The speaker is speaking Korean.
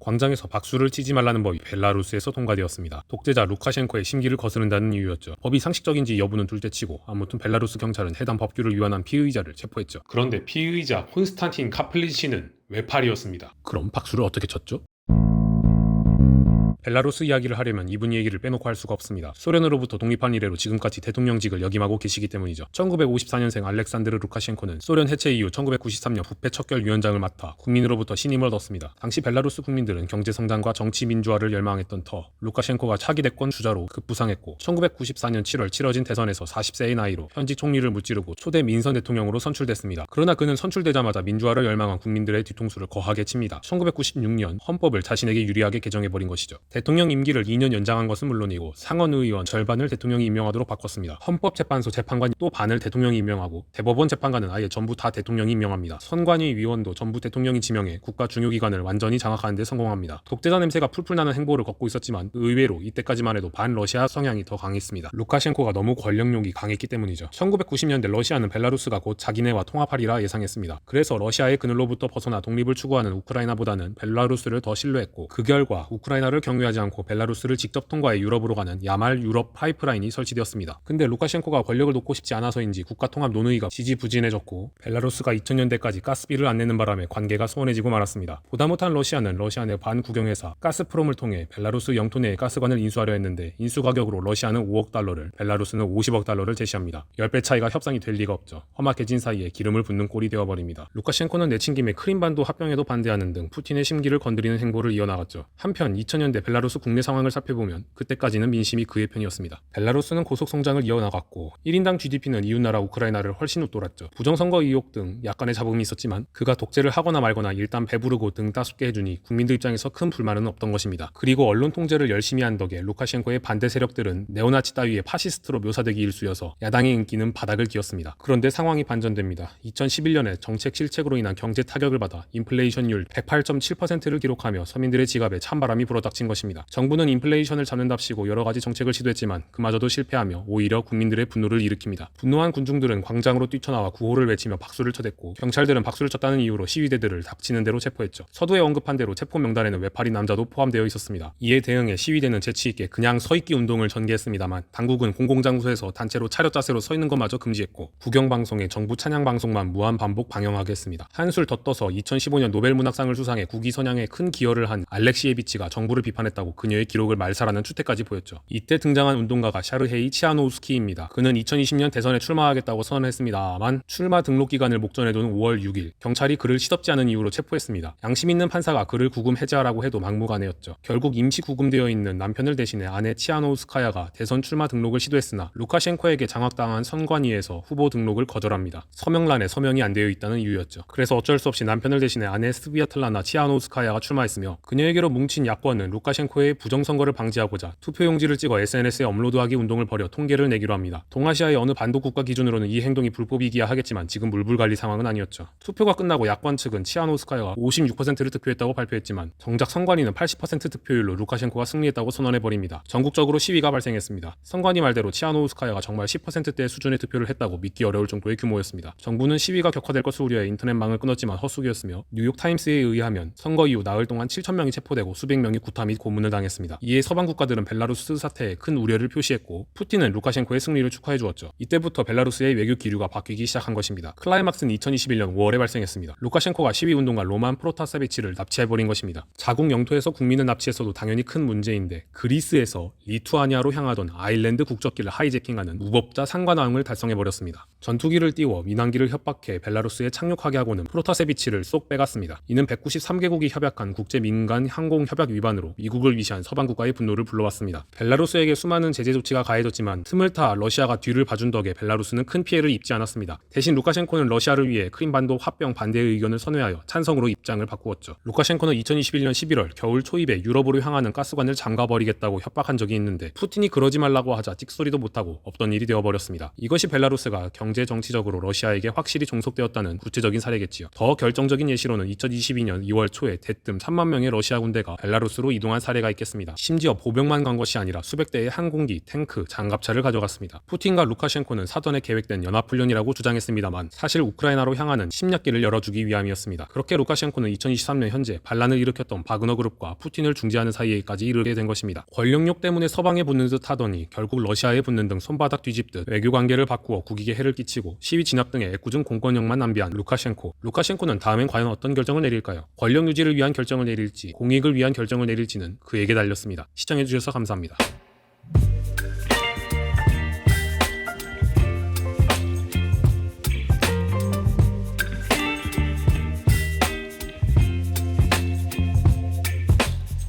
광장에서 박수를 치지 말라는 법이 벨라루스에서 통과되었습니다. 독재자 루카셴코의 심기를 거스른다는 이유였죠. 법이 상식적인지 여부는 둘째치고 아무튼 벨라루스 경찰은 해당 법규를 위반한 피의자를 체포했죠. 그런데 피의자 콘스탄틴 카플리치는 외팔이었습니다. 그럼 박수를 어떻게 쳤죠? 벨라루스 이야기를 하려면 이분 얘기를 빼놓고 할 수가 없습니다. 소련으로부터 독립한 이래로 지금까지 대통령직을 역임하고 계시기 때문이죠. 1954년생 알렉산드르 루카셴코는 소련 해체 이후 1993년 부패 척결위원장을 맡아 국민으로부터 신임을 얻었습니다. 당시 벨라루스 국민들은 경제 성장과 정치 민주화를 열망했던 터 루카셴코가 차기 대권 주자로 급부상했고 1994년 7월 치러진 대선에서 40세의 나이로 현직 총리를 무찌르고 초대 민선 대통령으로 선출됐습니다. 그러나 그는 선출되자마자 민주화를 열망한 국민들의 뒤통수를 거하게 칩니다. 1996년 헌법을 자신에게 유리하게 개정해버린 것이죠. 대통령 임기를 2년 연장한 것은 물론이고 상원의원 절반을 대통령이 임명하도록 바꿨습니다. 헌법재판소 재판관이 또 반을 대통령이 임명하고 대법원 재판관은 아예 전부 다 대통령이 임명합니다. 선관위 위원도 전부 대통령이 지명해 국가 중요기관을 완전히 장악하는 데 성공합니다. 독재자 냄새가 풀풀 나는 행보를 걷고 있었지만 의외로 이때까지만 해도 반러시아 성향이 더 강했습니다. 루카셴코가 너무 권력욕이 강했기 때문이죠. 1990년대 러시아는 벨라루스가 곧 자기네와 통합하리라 예상했습니다. 그래서 러시아의 그늘로부터 벗어나 독립을 추구하는 우크라이나보다는 벨라루스를 더 신뢰했고 그 결과 우크라이나를 경유하지 않고 벨라루스를 직접 통과해 유럽으로 가는 야말 유럽 파이프라인이 설치되었습니다. 근데 루카셴코가 권력을 놓고 싶지 않아서인지 국가통합 논의가 지지부진해졌고 벨라루스가 2000년대까지 가스비를 안 내는 바람에 관계가 소원해지고 말았습니다. 보다 못한 러시아는 러시아 내 반국영회사 가스프롬을 통해 벨라루스 영토 내에 가스관을 인수하려 했는데 인수 가격으로 러시아는 5억 달러를 벨라루스는 50억 달러를 제시합니다. 10배 차이가 협상이 될 리가 없죠. 험악해진 사이에 기름을 붓는 꼴이 되어버립니다. 루카셴코는 내친김에 크림반도 합병에도 반대하는 등 푸틴의 심기를 건드리는 행보를 이어나갔죠. 한편 2000년대 벨라루스 국내 상황을 살펴보면 그때까지는 민심이 그의 편이었습니다. 벨라루스는 고속 성장을 이어나갔고 1인당 GDP는 이웃나라 우크라이나를 훨씬 웃돌았죠. 부정선거 의혹 등 약간의 잡음이 있었지만 그가 독재를 하거나 말거나 일단 배부르고 등 따숩게 해주니 국민들 입장에서 큰 불만은 없던 것입니다. 그리고 언론 통제를 열심히 한 덕에 루카셴코의 반대 세력들은 네오나치 따위의 파시스트로 묘사되기 일쑤여서 야당의 인기는 바닥을 기었습니다. 그런데 상황이 반전됩니다. 2011년에 정책 실책으로 인한 경제 타격을 받아 인플레이션율 108.7%를 기록하며 서민들의 지갑에 찬바람이 불어닥친 것입니다. 정부는 인플레이션을 잡는답시고 여러 가지 정책을 시도했지만 그마저도 실패하며 오히려 국민들의 분노를 일으킵니다. 분노한 군중들은 광장으로 뛰쳐나와 구호를 외치며 박수를 쳐댔고 경찰들은 박수를 쳤다는 이유로 시위대들을 닥치는 대로 체포했죠. 서두에 언급한 대로 체포 명단에는 외파리 남자도 포함되어 있었습니다. 이에 대응해 시위대는 재치있게 그냥 서있기 운동을 전개했습니다만 당국은 공공장소에서 단체로 차렷 자세로 서 있는 것마저 금지했고 국영방송에 정부 찬양 방송만 무한 반복 방영하게 했습니다. 한술 더 떠서 2015년 노벨문학상을 수상해 국위 선양에 큰 기여를 한 알렉시에비치가 정부를 비판했다고 그녀의 기록을 말살하는 추태까지 보였죠. 이때 등장한 운동가가 샤르헤이 치아노우스키입니다. 그는 2020년 대선에 출마하겠다고 선언했습니다만 출마 등록 기간을 목전에 둔 5월 6일 경찰이 그를 시덥지 않은 이유로 체포했습니다. 양심 있는 판사가 그를 구금 해제하라고 해도 막무가내였죠. 결국 임시 구금되어 있는 남편을 대신해 아내 치아노우스카야가 대선 출마 등록을 시도했으나 루카셴코에게 장악당한 선관위에서 후보 등록을 거절합니다. 서명란에 서명이 안 되어 있다는 이유였죠. 그래서 어쩔 수 없이 남편을 대신해 아내 스비아틀라나 치아노우스카야가 출마했으며 그녀에게로 뭉친 야권은 루카셴코의 부정선거를 방지하고자 투표용지를 찍어 SNS에 업로드하기 운동을 벌여 통계를 내기로 합니다. 동아시아의 어느 반도 국가 기준으로는 이 행동이 불법이기야 하겠지만 지금 물불관리 상황은 아니었죠. 투표가 끝나고 야권 측은 치아노우스카야가 56%를 득표했다고 발표했지만 정작 선관위는 80% 득표율로 루카셴코가 승리했다고 선언해버립니다. 전국적으로 시위가 발생했습니다. 선관위 말대로 치아노우스카야가 정말 10%대 수준의 투표를 했다고 믿기 어려울 정도의 규모였습니다. 정부는 시위가 격화될 것을 우려해 인터넷망을 끊었지만 헛소리였으며 뉴욕타임스에 의하면 선거 이후 나흘 동안 7,000명이 체포되고 수백 명이 구타 및 고문을 당했습니다. 이에 서방 국가들은 벨라루스 사태에 큰 우려를 표시했고 푸틴은 루카셴코의 승리를 축하해 주었죠. 이때부터 벨라루스의 외교 기류가 바뀌기 시작한 것입니다. 클라이막스는 2021년 5월에 발생했습니다. 루카셴코가 시위운동가 로만 프로타세비치를 납치해버린 것입니다. 자국 영토에서 국민을 납치했어도 당연히 큰 문제인데 그리스에서 리투아니아로 향하던 아일랜드 국적기를 하이제킹하는 무법자 상관왕을 달성해버렸습니다. 전투기를 띄워 민항기를 협박해 벨라루스에 착륙하게 하고는 프로타세비치를 쏙 빼갔습니다. 이는 193개국이 협약한 국제민간 항공협약 위반으로 미국을 위시한 서방 국가의 분노를 불러왔습니다. 벨라루스에게 수많은 제재 조치가 가해졌지만 틈을 타 러시아가 뒤를 봐준 덕에 벨라루스는 큰 피해를 입지 않았습니다. 대신 루카셴코는 러시아를 위해 크림반도 합병 반대의 의견을 선회하여 찬성으로 입장을 바꾸었죠. 루카셴코는 2021년 11월 겨울 초입에 유럽으로 향하는 가스관을 잠가버리겠다고 협박한 적이 있는데 푸틴이 그러지 말라고 하자 찍소리도 못하고 없던 일이 되어버렸습니다. 이것이 벨라루스가 경제 정치적으로 러시아에게 확실히 종속되었다는 구체적인 사례겠지요. 더 결정적인 예시로는 2022년 2월 초에 대뜸 3만 명의 러시아 군대가 벨라루스로 이동한 위험한 사례가 있겠습니다. 심지어 보병만 간 것이 아니라 수백 대의 항공기, 탱크, 장갑차를 가져갔습니다. 푸틴과 루카셴코는 사전에 계획된 연합훈련이라고 주장했습니다만 사실 우크라이나로 향하는 심리길을 열어주기 위함이었습니다. 그렇게 루카셴코는 2023년 현재 반란을 일으켰던 바그너 그룹과 푸틴을 중재하는 사이에까지 이르게 된 것입니다. 권력욕 때문에 서방에 붙는 듯 하더니 결국 러시아에 붙는 등 손바닥 뒤집듯 외교 관계를 바꾸어 국익에 해를 끼치고 시위 진압 등의 애꿎은 공권력만 낭비한 루카셴코는 다음엔 과연 어떤 결정을 내릴까요? 권력 유지를 위한 결정을 내릴지 공익을 위한 결정을 내릴지는 그에게 달렸습니다. 시청해주셔서 감사합니다.